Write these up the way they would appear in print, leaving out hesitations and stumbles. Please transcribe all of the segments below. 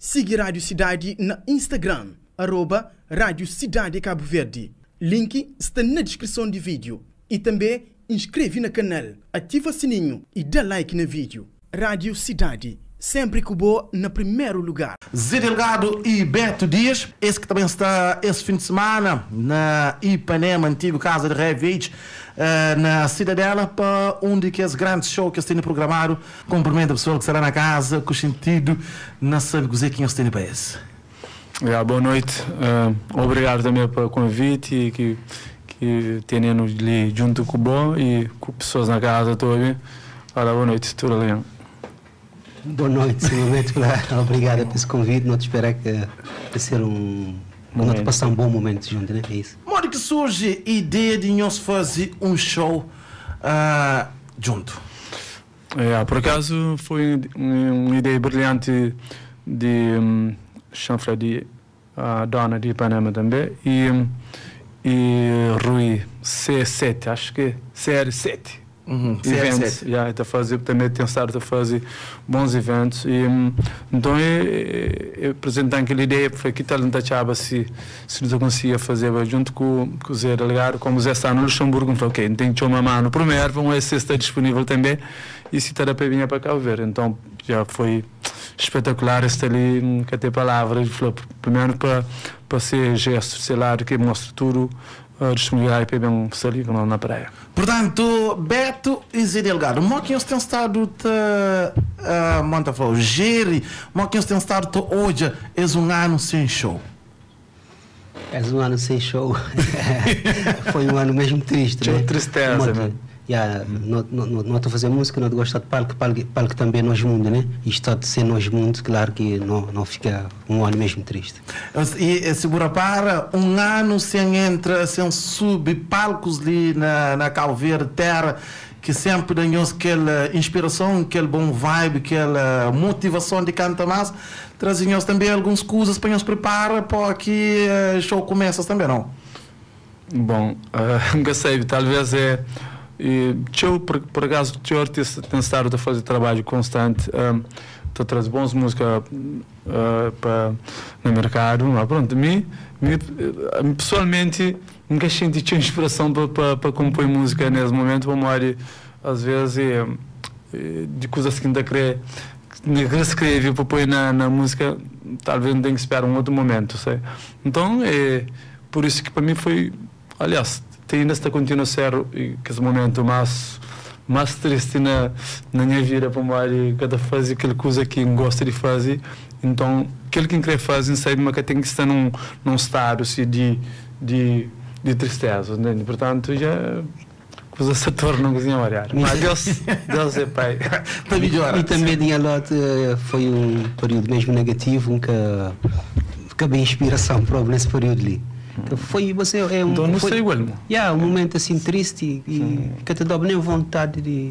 Siga Rádio Cidade na Instagram, @Rádio Cidade Cabo Verde. Link está na descrição do vídeo. E também inscreve no canal, ativa o sininho e dá like no vídeo. Rádio Cidade, sempre que boa no primeiro lugar. Zé Delgado e Beto Dias, esse que também está esse fim de semana na Ipanema, antigo Casa de Revich, na Cidadela, para um daqueles grandes shows que eles têm programado. Cumprimento a pessoa que será na casa, com sentido, não sabe o que eles têm para esse. Boa noite, obrigado também pelo convite e que temos ali junto com o bom e com pessoas na casa também. Boa noite, tudo bem? Boa noite, simplesmente obrigado por esse convite. Não te esperar que vai ser não te passar um bom momento junto, né? É isso. Modo que surge a ideia de nós fazer um show junto? Por acaso foi uma ideia brilhante de chanfra de Dona de Ipanema também e Rui C7, acho que é CR7. Eventos, também tem estado a fazer bons eventos e então eu apresentei aquela ideia foi que tal não achava se não conseguia fazer junto com o Zé Delgado, como o Zé está no Luxemburgo, falou ok, tem que uma mão primeiro, vamos ver se está disponível também e se está para vir para cá ver, então já foi espetacular estar ali, que até palavras, falou primeiro para ser gesto, sei lá, que mostra tudo disponibilidade para bem sair na praia. Portanto, Beto e Zé Delgado, como que eles têm estado a falou, Jerry, como que eles têm estado hoje, é um ano sem show? É um ano sem show. Foi um ano mesmo triste, né? Tristeza, né? Não estou a fazer música, não gosto de palco também nós mundo, né? E está de ser nós mundo, claro que não fica um ano mesmo triste. E segura para um ano sem entra, sem subir palcos ali na Cabo Verde, terra, que sempre dá-nos aquela inspiração, aquele bom vibe, aquela motivação de cantar mais, trazem-nos também algumas coisas para nos preparar para que o show começa também, não? Bom, nunca sei, talvez eu, por acaso, eu tenho estado a fazer trabalho constante, estou a trazer boas músicas no mercado, mas pronto, pessoalmente, nunca senti inspiração para compor música nesse momento, vamos às vezes, de coisas que ainda escrevi para pôr na música, talvez não tenha que esperar um outro momento, sei? Então, por isso que para mim foi, aliás, ainda está continuando a ser que esse momento mais triste na minha vida para cada fazer aquela coisa que gosta de fazer, então aquele que quer fazer sabe que tem que estar num estado assim, de tristeza, né? Portanto já coisa se torna um cozinha variar, mas Deus é pai. E também tinha foi um período mesmo negativo, que bem inspiração para nesse período ali. Foi você então não sei igual, um momento assim triste e que te dá nem vontade de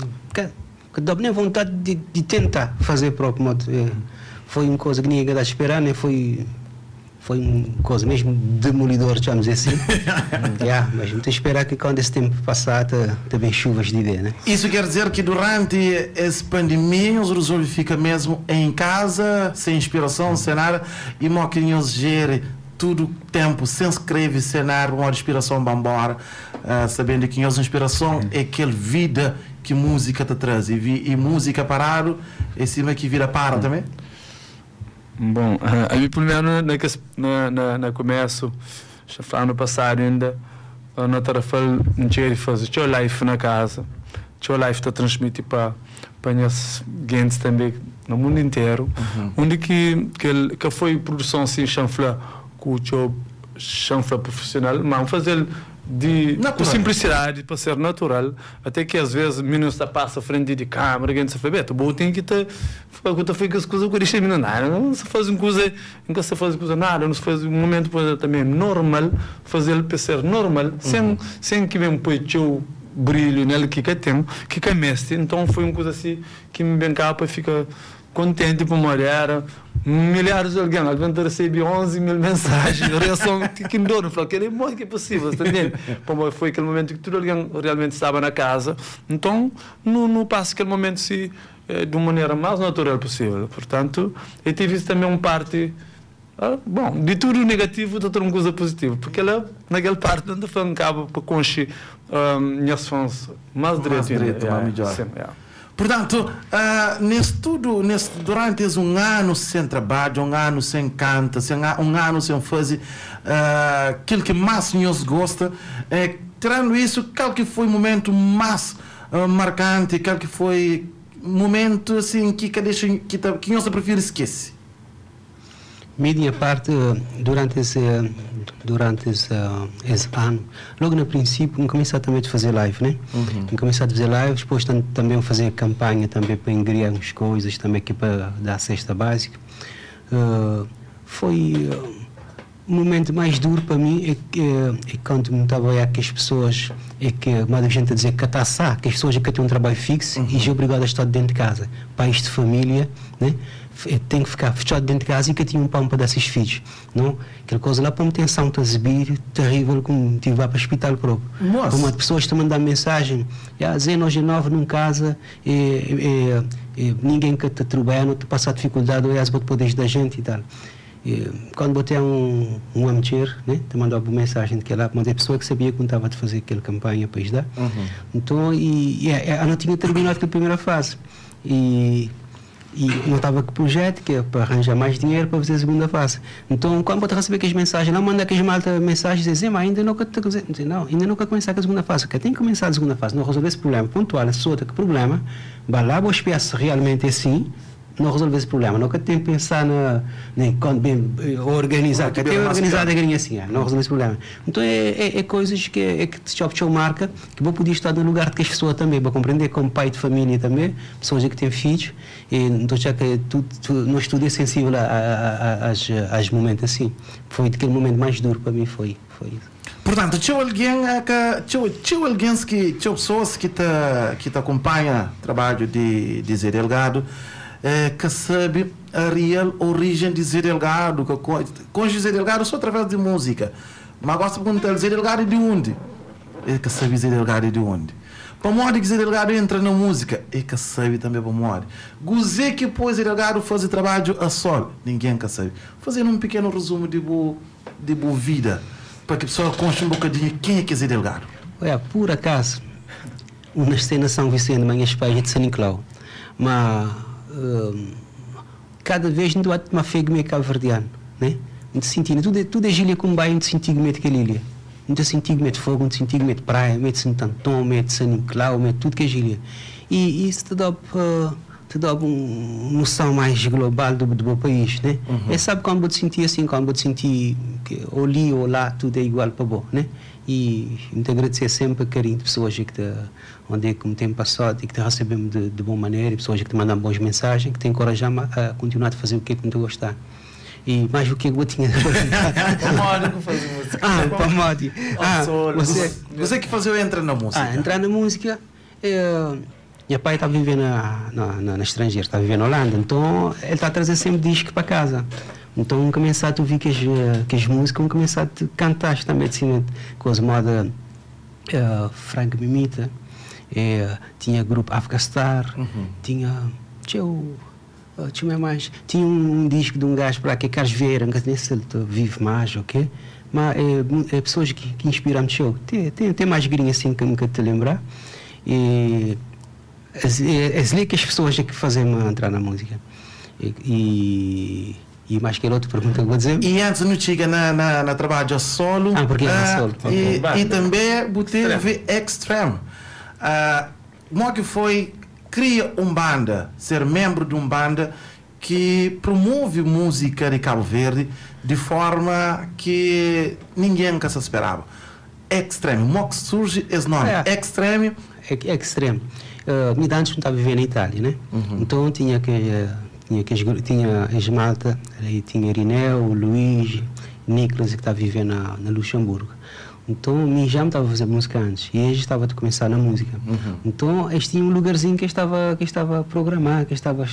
tentar fazer próprio modo. Foi uma coisa que ninguém estava esperando, né? Foi uma coisa mesmo demolidora, vamos dizer assim. Mas não tem que esperar que quando esse tempo passar também chuvas de ideia, né? Isso quer dizer que durante essa pandemia os resolve ficar mesmo em casa, sem inspiração, sem nada, e moquinhos gere tudo tempo, sem escrever, sem nada, uma inspiração para embora, sabendo que a inspiração é aquela vida que música te traz. E música parado, é cima que vira para também? Bom, a mim primeiro no começo, já ano passado ainda, na tarefa não tinha fazer, tinha live na casa, tinha live a transmitir para as gente também no mundo inteiro, onde que foi produção assim, chanfla, com o chanfla profissional, mas fazer com simplicidade, para ser natural, até que às vezes menos passa à frente de câmera, alguém se fala, bom, tem que estar fica as coisas que deixa nada, não se faz uma coisa, nunca se faz coisa nada, não se faz um momento também normal, fazer para ser normal, sem que mesmo põe o brilho nele que tem, que é mestre, então foi uma coisa assim que me vem cá para ficar contente por olhar milhares de alguém, alguém recebe 11 mil mensagens, reação que não dou, falou que é muito que é possível, entendeu? Foi aquele momento que tudo alguém realmente estava na casa, então não passa aquele momento se de uma maneira mais natural possível. Portanto, eu tive também uma parte, bom, de tudo negativo, de outra coisa positiva, porque ela, naquela parte, ainda foi um cabo para conhecer minhas fãs mais direito, mais melhor. Sim, Portanto, nesse tudo, durante um ano sem trabalho, um ano sem canto, um ano sem fazer aquilo que mais nos gosta, tirando isso, qual que foi o momento mais marcante, qual que foi o momento assim, que nós prefere esquecer? Minha parte, durante esse ano, logo no princípio, comecei também a fazer live, né? Comecei a fazer live, depois também fazer campanha também para ingrear umas coisas, também aqui para dar a cesta básica. Foi o momento mais duro para mim é quando me estava a olhar que as pessoas, mais gente a dizer que as pessoas que têm um trabalho fixo e é obrigado a estar dentro de casa, pais de família, né? Tem que ficar fechado dentro de casa e que tinha um pão para dar esses filhos, não? Aquela coisa lá para me tensão, está a exibir, terrível, como tive lá para o hospital próprio. Nossa. Uma pessoa está a mandar mensagem, Zé, hoje é novo, num casa, ninguém que te trabalha, não te passa dificuldade, ou vou poder ajudar a gente e tal. Quando botei um amateur, né, te mandava uma mensagem de que lá, mas a pessoa que sabia que não estava a fazer aquela campanha para ajudar. Então, eu não tinha terminado a primeira fase. E não estava com o projeto, que é para arranjar mais dinheiro para fazer a segunda fase. Então, quando eu receber aquelas mensagens, não manda aquelas malta mensagens, dizem, mas ainda não quero começar com a segunda fase, porque tem que começar a segunda fase, não resolver esse problema pontual, a sua que problema, vai lá, vou espiar se realmente é assim, não resolver esse problema, não tem que pensar quando bem organizar, que até organizar a galinha assim, não resolver esse problema. Então é coisas que te marca, que vou poder estar no lugar de que as pessoas também, para compreender como pai de família também, pessoas que têm filhos, e então já que nós tudo é sensível aos momentos assim. Foi aquele momento mais duro para mim, foi isso. Portanto, tinha pessoas que te acompanham o trabalho de Zé Delgado, que sabe a real origem de Zé Delgado, que conhece Zé Delgado só através de música, mas gosta de perguntar Zé Delgado de onde? É que sabe Zé Delgado de onde? Para modo que Zé Delgado entra na música, é que sabe também para modo. Gozei que depois Zé Delgado faz trabalho a sol, ninguém que sabe. Fazendo um pequeno resumo de boa vida, para que a pessoa conte um bocadinho quem é que é Zé Delgado. Olha, por acaso, nasci na São Vicente, minhas pais de São Nicolau, mas cada vez não há uma fé meio cabo-verdiano, né? Não te senti, tudo é gília como bem, não te senti medo que ele não te senti medo de fogo, não te senti medo de praia, medo de Santo Antão, medo de São Nicolau, medo de tudo que é gília. E isso te dá uma noção mais global do país, né? E sabe quando você sentir assim, quando você sentir que ou ali ou lá tudo é igual para bom, né? E muito agradecer sempre o carinho de pessoas que onde é que me tem passado e que te recebem de boa maneira, e pessoas que te mandam boas mensagens, que te encorajam a continuar a fazer o que é que me gostar. E mais o que eu tinha de Para que fazer música. para Modi. Você que fazia entrar na música. Entrar na música, meu pai está vivendo na estrangeira, está vivendo na Holanda, então ele está a trazer sempre disco para casa. Então começar a ouvir que as músicas, começar a cantar também de cima, com as modas Frank Mimita, tinha grupo África Star, tinha mais, tinha um disco de um gajo para que Carlos Vieira, não sei se ele vive mais, ok? Mas pessoas que inspiram-me show. Tem mais grinha assim que nunca te lembrar. E que as pessoas que fazem entrar na música. E mais que outra pergunta que eu vou dizer. E antes não chega na trabalho solo. Porque é solo. E também teve Extreme. Como que foi cria uma banda, ser membro de uma banda que promove música de Cabo Verde de forma que ninguém nunca se esperava. Extreme. Como que surge esse nome? Extreme. Extreme. Antes não estava vivendo na Itália, né? Então tinha as malta, aí tinha Irineu, Luís, Nicolas, que estava vivendo na Luxemburgo. Então, mim já estava a fazer música antes e eles estavam a começar na música. Então, eles tinham um lugarzinho que estava a programar, que estava a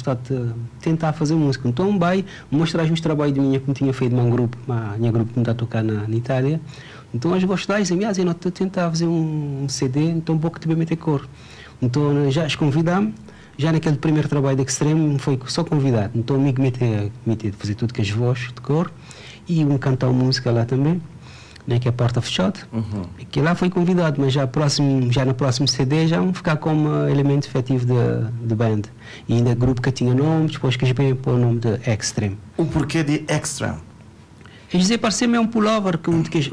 tentar fazer música. Então, vai mostrar os trabalhos de minha que tinha feito um grupo, minha grupo que está a tocar na Itália. Então, eles gostaram e diziam, eu estou a tentar fazer um CD, então um pouco também meter cor. Então, já os convidamos já naquele primeiro trabalho de Extreme foi só convidado. Então o amigo me teve fazer tudo com as vozes de cor e cantar uma música lá também, né, que é Part of Shot, que lá foi convidado, mas já no próximo CD já vão ficar como elemento efetivo de band. E ainda grupo que tinha nome, depois que eles vêm pôr o nome de Extreme. O porquê de Extreme? Eles diziam, parecia-me um pullover,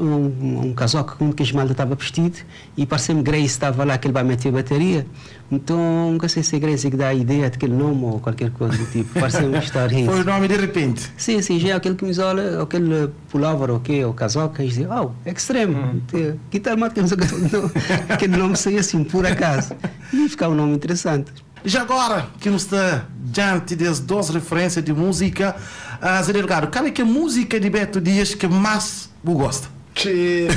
um casaco que um de malta estava vestido, e parecia-me Grace estava lá, que ele vai meter a bateria. Então, nunca sei se é Grace que dá a ideia daquele nome ou qualquer coisa do tipo. Parecia-me estar rindo. Foi o nome de repente? Sim, já é aquele camisola, aquele pullover, o casaco, eles diziam, Extreme. Que tal, mate, aquele nome saiu assim, por acaso. E ficava um nome interessante. Já agora, que nos está diante das duas referências de música, Zé Delgado, qual é que é a música de Beto Dias que mais você gosta? Que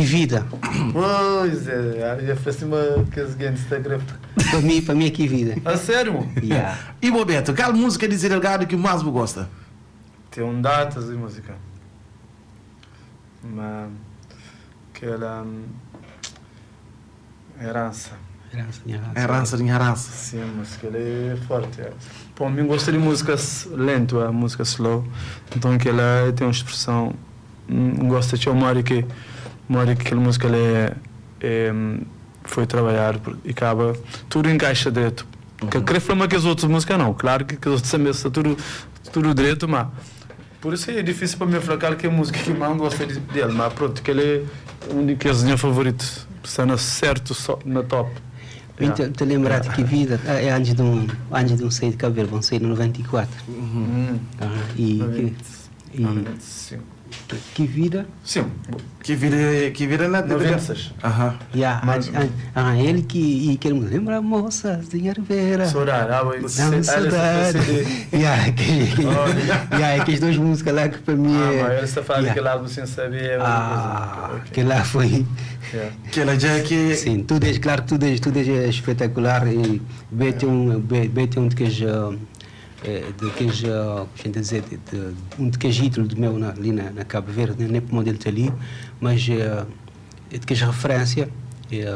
vida. Pois é, já fez uma que as gentes da grafta. Para mim é que vida. A sério? Yeah. E o Beto, qual música de Zé Delgado que mais você gosta? Tem datas de música. Mas aquela herança. Herança de herança. Sim, mas que ele é forte. Para mim, gosto de músicas lentas, música slow. Então, que ela tem uma expressão. Gosto de uma hora que aquela música foi trabalhar e acaba. Tudo encaixa direito. Que eu queria falar que as outras músicas não. Claro que as outras também está tudo direito, mas. Por isso é difícil para mim falar que é a música que mais gosto dele. Mas pronto, que ele é um dos meus favoritos. Está na certo, na top. Te lembrar que vida é antes de um sair de Cabo Verde, vão sair no 94. Sim. Que vida? Sim. Que vira na 96. Ele que ele me lembra moças de Arveira. Sorar, saudade. Aquelas duas músicas lá que para mim mas ele está falando que lá sem saber. Que lá foi. Que ela já que. Sim, tudo é espetacular e Beto é um daqueles ídolos do meu ali na Cabo Verde, nem para o modelo ali, mas de que referência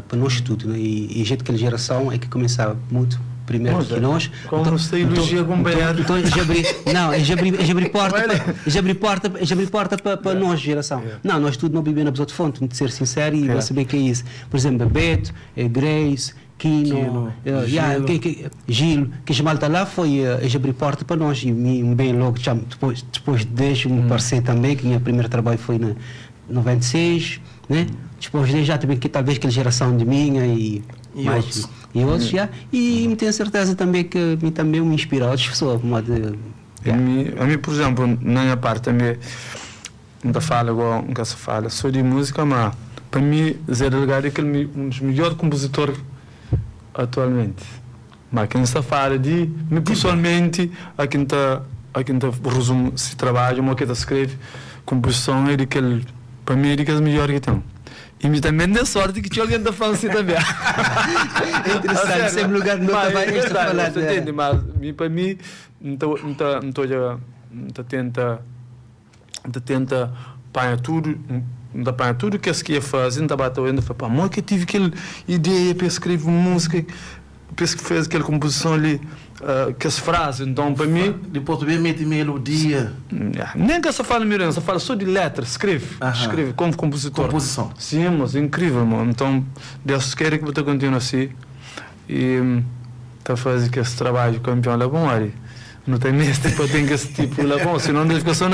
para nós tudo, né? E a gente daquela geração é que começava muito primeiro que nós. Como se elogia com Beirar. Então abrir porta para nós geração. Não, nós tudo não bebemos na outra fonte, de ser sincero e vou saber que é isso. Por exemplo, Beto, Grace, Kino, Gil, que a malta lá foi abrir porta para nós e bem logo depois deixo me parecer também que o meu primeiro trabalho foi em 96, né? Depois de já também que talvez aquela geração de minha e outros já, e me tenho certeza também que também me inspira outras pessoas. A mim, por exemplo, na minha parte também não fala igual nunca se fala, sou de música, mas para mim Zé Delgado é um dos melhores compositores atualmente. Mas quem se fala de mim pessoalmente, a quem está resume esse trabalho, uma que está escreve composição é daquele, para mim é daqueles melhores que tem. E me também deu sorte que tinha alguém da França também. É interessante, sempre lugar não estava a falar. Entende, mas para mim não tenta apanhar tudo que se ia fazer, não estava ainda para mim que tive aquela ideia para escrever música, para fazer aquela composição ali, que as frases, então para mim de português mete melodia, nem que se fala mirando, se fala só de letras, escreve como composição. Sim, mas é incrível, mano. Então Deus quer que você continue assim e está fazendo esse trabalho campeão lá bom ali. Não tem nesse tipo, tem esse tipo lá bom, senão não fica só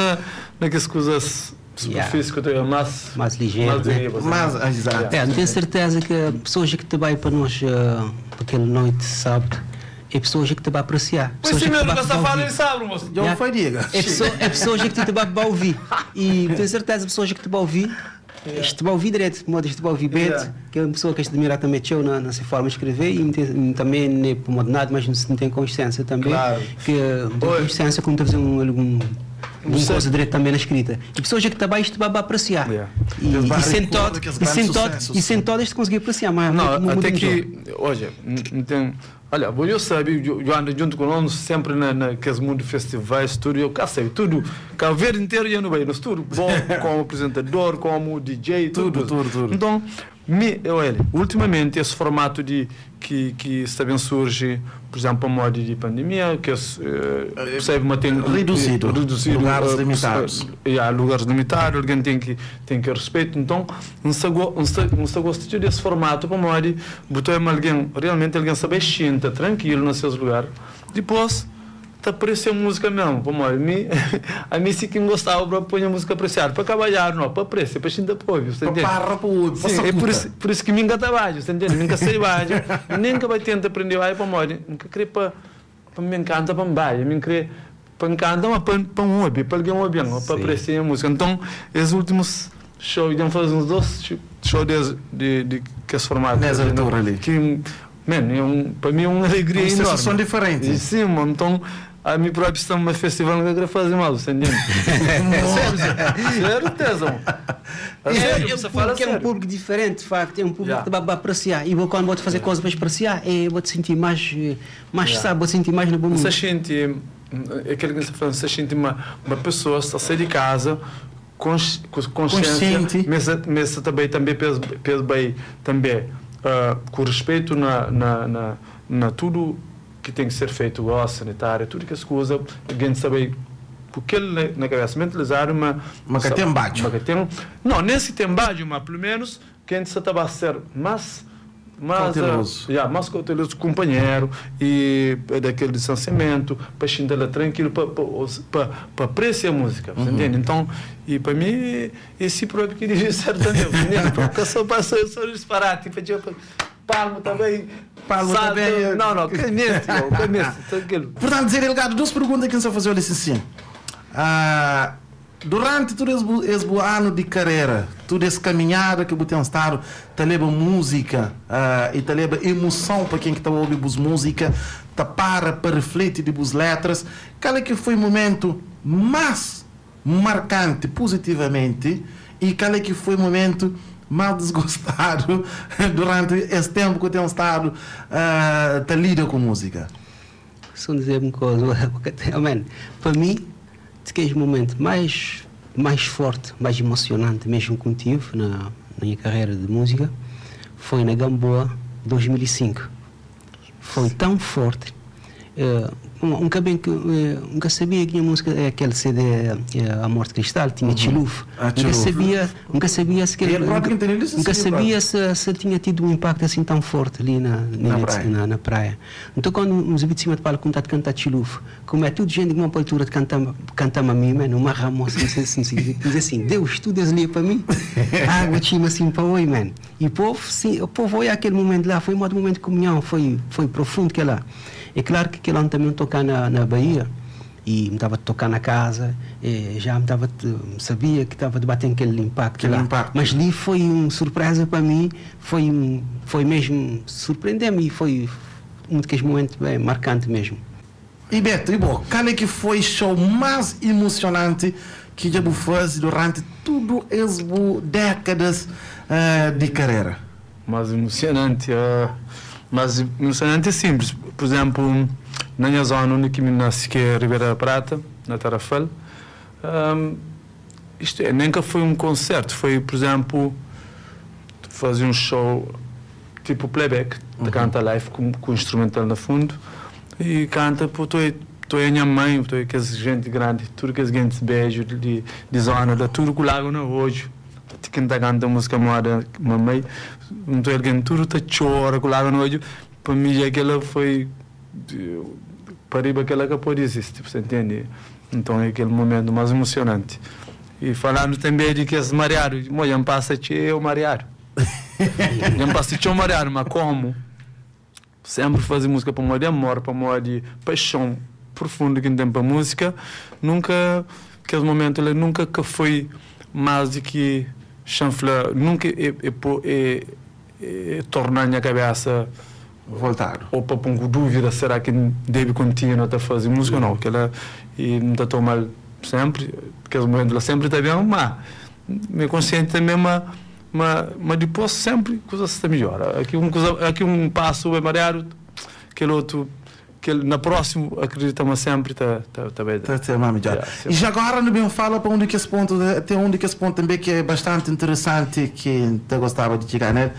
naquelas coisas superfície que eu tenho mais ligeiro, mais exato. Não tenho certeza que a pessoa que te vai para nós para aquela noite de sábado é pessoas que te vai apreciar. Pois sim, mesmo, essa fala ele sabe, moço. Já foi, diga. É pessoas que te vai ouvir. E tenho certeza pessoas que te vai ouvir. Este vai ouvir direto, modo este vai ouvir Beto, que é uma pessoa que este admira também na sua forma de escrever e também não é por modo nada, mas não tem consciência também. Claro. Que tem consciência quando está a fazer alguma coisa direito também na escrita. E pessoas que também isto vai apreciar. E sem todas isto conseguir apreciar. Mas não, até que, hoje, olha, eu sabe, eu ando junto com nós sempre naqueles mundos festivais, tudo, eu cá sei, tudo, Cabo Verde inteiro eu não vejo, tudo bom, como apresentador, como DJ, tudo. Então, ultimamente esse formato que também surge, por exemplo, a moda de pandemia, que percebe uma tem reduzido lugares limitados. Lugares limitados, alguém tem que respeitar. Então, não gosta desse formato para moda, botar alguém realmente saber sentar tranquilo nos seus lugares. Depois aparecer música mesmo, a mim sim que gostava para pôr a música apreciar, para trabalhar, não, para apreciar, para sentir povo, você entende? É por isso que me encanta baixo, você entende? Me encanta baixo, nem que vai tentar aprender baixo para morrer, nunca queria para me encanta para baixo, me queria para encanta, mas para um hobby, para alguém hobby, para apreciar a música. Então, esses últimos shows, iam fazer uns 2 shows de que esse formato, nessa altura ali, que para mim é uma alegria enorme. Sensação diferente. Sim, então a mim próprio está num festival que eu quero fazer mal, você entende? Sério, tesão. É um público diferente, de facto, é um público que vai apreciar. E quando vou fazer coisas para apreciar, vou te sentir mais sabe, vou te sentir mais na boa. Você sente, aquele que você está falando, você sente uma pessoa está a sair de casa consciente, mas também pesa bem também com respeito na tudo que tem que ser feito, o sanitário, tudo que se usa, alguém sabe porque ele na cabeça mentalizar uma tem não, nesse tembaggio, mas pelo menos quem se estava a ser mais cauteloso companheiro e daquele distanciamento para sentar lá tranquilo para apreciar a música, você entende? Então, e para mim esse próprio que devia ser também, porque eu só passou disparate, Palmo também. Não, canete, tranquilo. Portanto, dizer, Delgado, 2 perguntas que você fazer ali assim. Durante todo esse ano de carreira, toda essa caminhada que você tem estado, te leva música e te leva emoção para quem está a ouvir música, te para refletir de vos letras. Qual é que foi o momento mais marcante positivamente e qual é que foi o momento mal desgostado durante esse tempo que eu tenho estado a lidar com música? Só dizer uma coisa, para mim, aquele momento mais forte, mais emocionante mesmo que eu tive na minha carreira de música foi na Gamboa 2005. Foi tão forte. Nunca sabia que tinha música, aquele CD A Morte Cristal, tinha Chiluf. Nunca sabia se tinha tido um impacto assim tão forte ali na praia. Então quando nos vi de cima de palco contato cantar Chiluf, como é tudo gente de uma altura de cantar a mim, uma ramoça, diz assim, Deus, tu és ali para mim, água tinha assim para oi, man. E o povo olha aquele momento lá, foi um momento de comunhão, foi profundo que lá. É claro que aquele ano também tocar na Bahia e me estava a tocar na casa, já sabia que estava debatendo aquele impacto lá. Mas ali foi uma surpresa para mim, foi mesmo surpreender-me e foi um daqueles momentos bem marcantes mesmo. E Beto, qual é que foi o show mais emocionante que já fez durante tudo essas décadas de carreira? Mais emocionante é simples. Por exemplo, na minha zona onde eu nasci, que é Ribeira da Prata, na Tarrafal, isto nunca foi um concerto, foi, por exemplo, fazer um show tipo playback, canta live com instrumental no fundo, e canta, estou a minha mãe, estou a gente grande, tudo que as gente beijo de zona, tudo que lá no hoje. Quem está cantando música moda, mamãe, não estou alguém tudo está chora com lá no hoje. Para mim, aquela foi para aquela que pode existir, você entende? Então é aquele momento mais emocionante. E falando também de que esse mariado, eu passo o mariado. Eu passo o mariado, mas como? Sempre fazer música para moda de amor, para moda de paixão profunda que tem para música. Nunca, aquele momento, ele nunca que foi mais de que chanfla, nunca tornar minha cabeça voltar ou para pôr dúvida, será que deve continuar a fazer música ou não, que ela e não está tão mal sempre, aquele momento ela sempre está bem, mas me consciente também, mas depois sempre coisa está melhor, aqui um passo é mareado, aquele outro na próxima acreditamos sempre tá bem. Tá mais melhor. E já agora não bem fala para onde que esse ponto, tem onde que esse ponto também que é bastante interessante que eu gostava de chegar, né?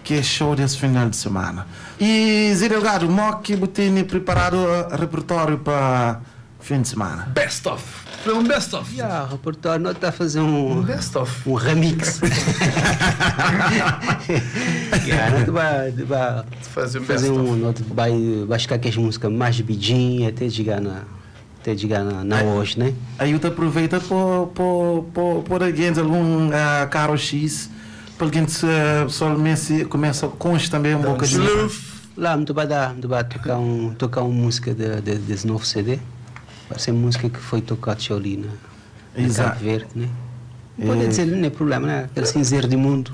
Que é show desse final de semana. E Zé Delgado, que Butini preparado repertório para fim de semana. Best of. Foi um best of. O repertório nós está a fazer um best of. Um remix. Nós fazer um fazer nós vai ficar com as músicas mais bidinhas até chegar na hoje, né? Aí eu te aproveita por alguém algum carro X para alguém solamente começa a consta também um pouco de lá muito vai tocar uma música desse novo CD. Vai ser música que foi tocada ali na Cabo Verde, né? Pode dizer, não é problema, né? Aquele cinzeiro de mundo.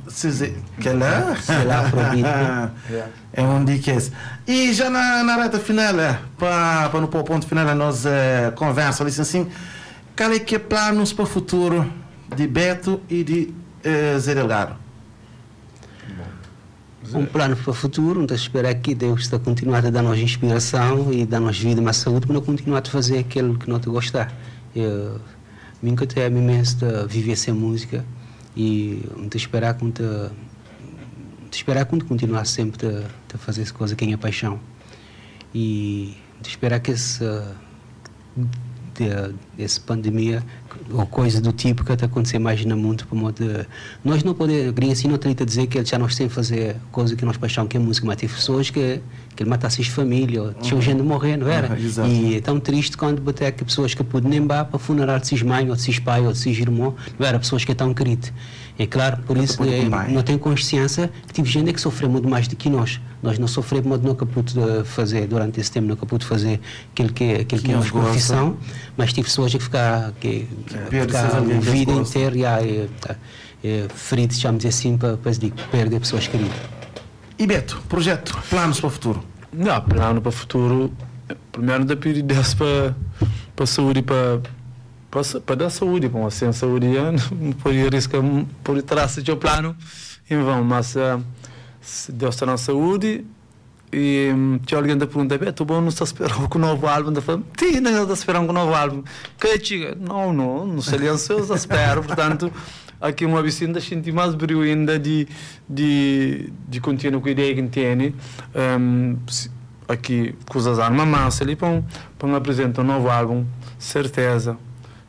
Que é lá? É onde que é. E já na reta final, para no ponto final, nós conversamos assim, qual é que é planos para o futuro de Beto e de Zé Delgado? Um plano para o futuro, então esperar que Deus está continuando a dar-nos inspiração e dar-nos vida, mais saúde, para não continuar a fazer aquilo que não te gostar. Mim que até a mim mesmo de viver sem música e te esperar quando continuar sempre a fazer essa coisa que é minha paixão. E te esperar que essa pandemia ou coisa do tipo que está acontecendo mais no mundo, para modo de, nós não podemos, assim não tenta dizer que já nós temos que fazer coisa que nós paixamos, que é música, mas tem pessoas que matassem as famílias, tinha gente morrer, não era? E é tão triste quando bater que pessoas que podem nem para funeral de seus mães, ou de seus pais, ou de seus irmãos, não era? Pessoas que estão queridas. É claro, por isso não tem consciência que tive gente que sofreu muito mais do que nós. Nós não sofremos, mas não pude fazer durante esse tempo, não pude fazer aquilo que é a nossa profissão, mas tive pessoas que ficaram a vida inteira feridas, chamamos assim, para perder pessoas queridas. E Beto, projeto, planos para o futuro? Não, plano para o futuro, primeiro da pedir Deus para a saúde, para dar saúde, para sem saúde, não poderia arriscar por trás do plano, em vão, mas se Deus está na saúde, e tinha alguém da pergunta, Beto, bom, não está esperando com o novo álbum? Eu falei, sim, não está esperando com o novo álbum. Não sei se eu espero, portanto, aqui uma vizinha da gente mais brilho ainda de continuar com a ideia que tem, aqui coisas armas massa ali para apresentar um novo álbum, certeza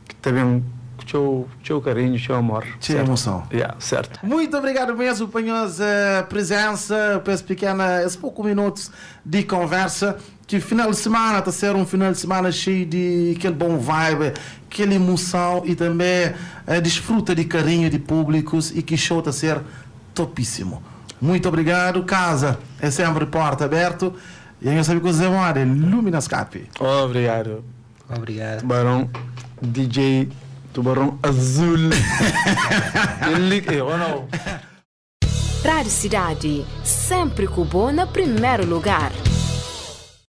que também teu carinho, teu amor, teu emoção. Certo. Muito obrigado mesmo por a nossa presença, por esses poucos minutos de conversa. Que final de semana está a ser um final de semana cheio de aquele bom vibe, aquela emoção e também desfruta de carinho de públicos e que show está a ser topíssimo. Muito obrigado, casa é sempre porta aberta e eu sabe que você é Luminascape. Obrigado. Tubarão DJ Tubarão Azul. Rádio Cidade, sempre com o bom no primeiro lugar.